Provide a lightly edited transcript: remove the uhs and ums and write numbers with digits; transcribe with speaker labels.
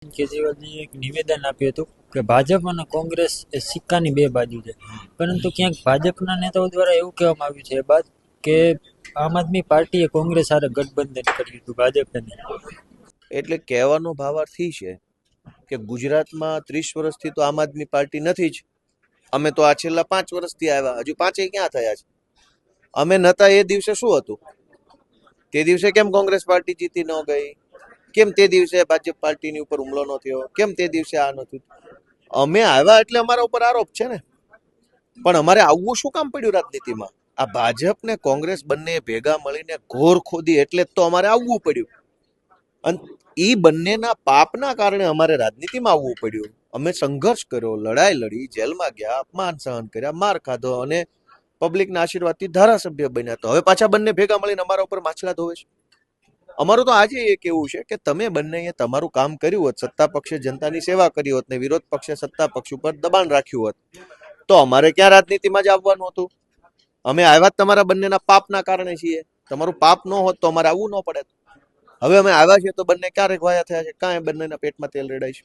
Speaker 1: કેજરીવાલજીએ એક નિવેદન આપ્યું હતું કે ભાજપ અને કોંગ્રેસ એ સિક્કાની બે બાજુ છે, પરંતુ ક્યાંક ભાજપના નેતાઓ દ્વારા એવું કહેવામાં આવ્યું છે એ બાદ કે આમ આદમી પાર્ટીએ કોંગ્રેસ સાથે ગઠબંધન કર્યું હતું, ભાજપે નહીં.
Speaker 2: એટલે કહેવાનો ભાવાર્થ એ છે કે ગુજરાતમાં 30 વર્ષથી તો આમ આદમી પાર્ટી નથી જ. અમે તો આ છેલ્લા 5 વર્ષથી આવ્યા, હજુ 5 ક્યાં થયા છે? અમે નતા એ દિવસે શું હતું? તે દિવસે કેમ કોંગ્રેસ પાર્ટી જીતી ન ગઈ? કેમ તે દિવસે ભાજપ પાર્ટીની ઉપર હુમલો ન થયો? કેમ તે દિવસે આ નતું? અમે આવ્યા એટલે અમારા ઉપર આરોપ છે ને. પણ અમારે આવવું શું કામ પડ્યું રાજનીતિમાં? આ ભાજપ ને કોંગ્રેસ બંને ભેગા મળીને ઘોર ખોદી એટલે જ તો અમારે આવવું પડ્યું. અને એ બંનેના પાપના કારણે અમારે રાજનીતિમાં આવવું પડ્યું. અમે સંઘર્ષ કર્યો, લડાઈ લડી, જેલમાં ગયા, અપમાન સહન કર્યા, માર ખાધો અને પબ્લિકના આશીર્વાદથી ધારાસભ્ય બન્યા. તો હવે પાછા બંને ભેગા મળીને અમારા ઉપર માછલા ધોવે છે. અમારું તો આજે એ કેવું છે કે તમે બંનેએ તમારું કામ કર્યું હોત, સત્તા પક્ષે જનતાની સેવા કરી હોત ને વિરોધ પક્ષે સત્તા પક્ષ ઉપર દબાણ રાખ્યું હોત, તો અમારે ક્યાં રાજનીતિમાં જ આવવાનું હતું? અમે આવ્યા જ તમારા બંનેના પાપના કારણે છીએ. તમારું પાપ ન હોત તો અમારે આવવું ન પડે. હવે અમે આવ્યા છીએ તો બંને ક્યારેક વાયા થયા છે? કાંઈ બંનેના પેટમાં તેલ રેડાય છે?